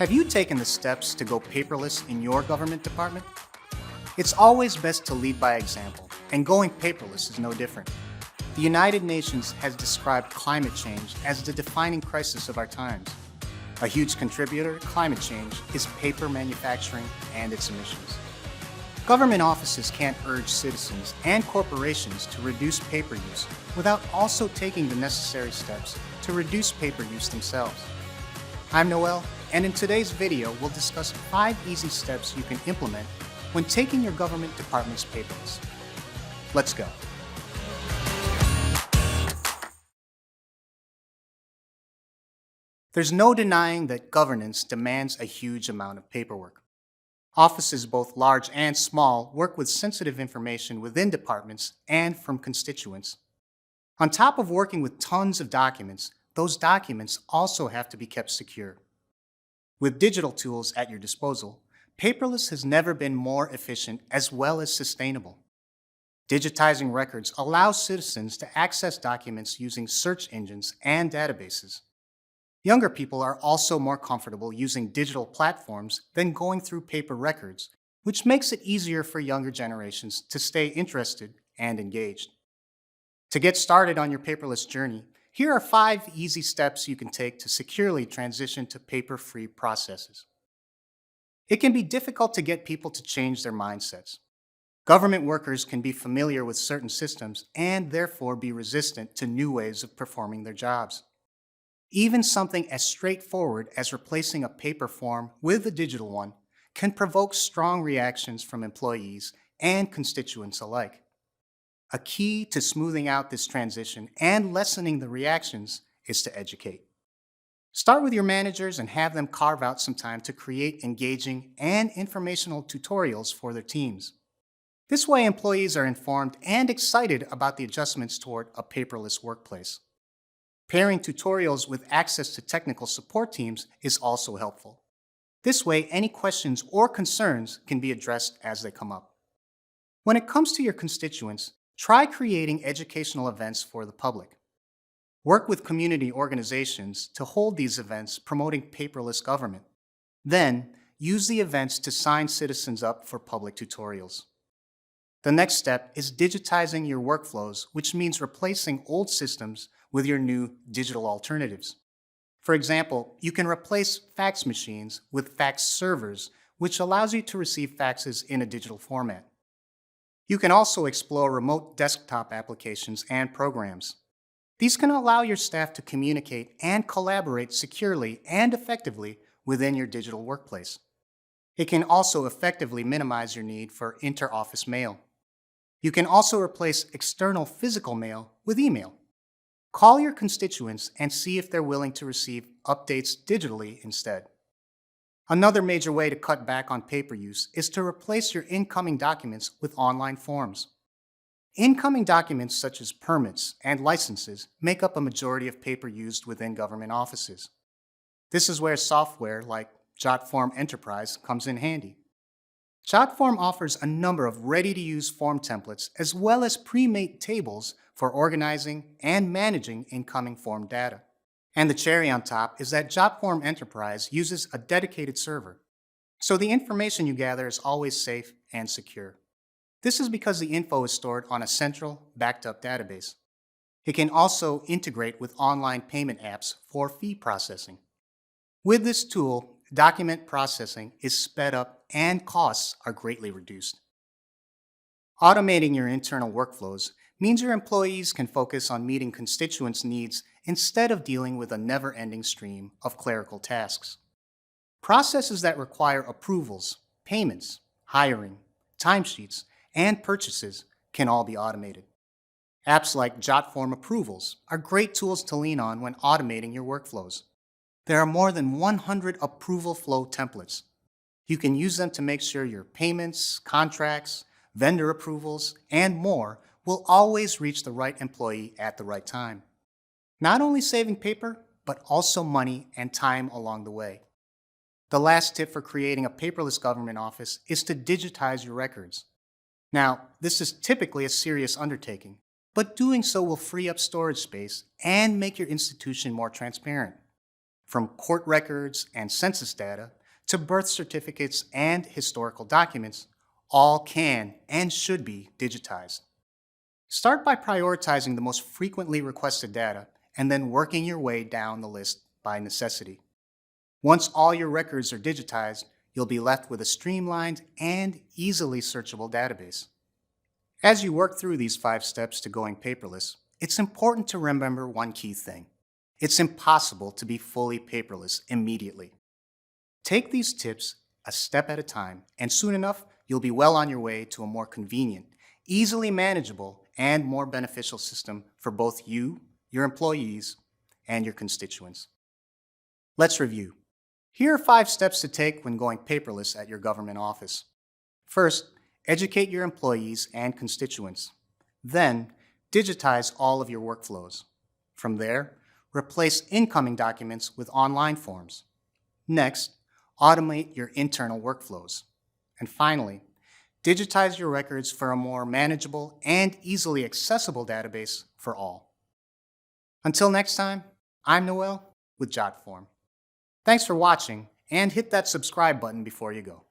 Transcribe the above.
Have you taken the steps to go paperless in your government department? It's always best to lead by example, and going paperless is no different. The United Nations has described climate change as the defining crisis of our times. A huge contributor to climate change is paper manufacturing and its emissions. Government offices can't urge citizens and corporations to reduce paper use without also taking the necessary steps to reduce paper use themselves. I'm Noel, and in today's video, we'll discuss 5 easy steps you can implement when taking your government departments paperless. Let's go. There's no denying that governance demands a huge amount of paperwork. Offices, both large and small, work with sensitive information within departments and from constituents. On top of working with tons of documents, those documents also have to be kept secure. With digital tools at your disposal, paperless has never been more efficient as well as sustainable. Digitizing records allows citizens to access documents using search engines and databases. Younger people are also more comfortable using digital platforms than going through paper records, which makes it easier for younger generations to stay interested and engaged. To get started on your paperless journey, here are 5 easy steps you can take to securely transition to paper-free processes. It can be difficult to get people to change their mindsets. Government workers can be familiar with certain systems and therefore be resistant to new ways of performing their jobs. Even something as straightforward as replacing a paper form with a digital one can provoke strong reactions from employees and constituents alike. A key to smoothing out this transition and lessening the reactions is to educate. Start with your managers and have them carve out some time to create engaging and informational tutorials for their teams. This way, employees are informed and excited about the adjustments toward a paperless workplace. Pairing tutorials with access to technical support teams is also helpful. This way, any questions or concerns can be addressed as they come up. When it comes to your constituents, try creating educational events for the public. Work with community organizations to hold these events promoting paperless government. Then, use the events to sign citizens up for public tutorials. The next step is digitizing your workflows, which means replacing old systems with your new digital alternatives. For example, you can replace fax machines with fax servers, which allows you to receive faxes in a digital format. You can also explore remote desktop applications and programs. These can allow your staff to communicate and collaborate securely and effectively within your digital workplace. It can also effectively minimize your need for inter-office mail. You can also replace external physical mail with email. Call your constituents and see if they're willing to receive updates digitally instead. Another major way to cut back on paper use is to replace your incoming documents with online forms. Incoming documents such as permits and licenses make up a majority of paper used within government offices. This is where software like Jotform Enterprise comes in handy. Jotform offers a number of ready-to-use form templates as well as pre-made tables for organizing and managing incoming form data. And the cherry on top is that Jotform Enterprise uses a dedicated server, so the information you gather is always safe and secure. This is because the info is stored on a central, backed-up database. It can also integrate with online payment apps for fee processing. With this tool, document processing is sped up and costs are greatly reduced. Automating your internal workflows means your employees can focus on meeting constituents' needs instead of dealing with a never-ending stream of clerical tasks. Processes that require approvals, payments, hiring, timesheets, and purchases can all be automated. Apps like Jotform Approvals are great tools to lean on when automating your workflows. There are more than 100 approval flow templates. You can use them to make sure your payments, contracts, vendor approvals, and more will always reach the right employee at the right time. Not only saving paper, but also money and time along the way. The last tip for creating a paperless government office is to digitize your records. Now, this is typically a serious undertaking, but doing so will free up storage space and make your institution more transparent. From court records and census data to birth certificates and historical documents, all can and should be digitized. Start by prioritizing the most frequently requested data and then working your way down the list by necessity. Once all your records are digitized, you'll be left with a streamlined and easily searchable database. As you work through these 5 steps to going paperless, it's important to remember one key thing. It's impossible to be fully paperless immediately. Take these tips a step at a time, and soon enough, you'll be well on your way to a more convenient, easily manageable, and more beneficial system for both you, your employees, and your constituents. Let's review. Here are 5 steps to take when going paperless at your government office. First, educate your employees and constituents. Then, digitize all of your workflows. From there, replace incoming documents with online forms. Next, automate your internal workflows. And finally, digitize your records for a more manageable and easily accessible database for all. Until next time, I'm Noel with Jotform. Thanks for watching, and hit that subscribe button before you go.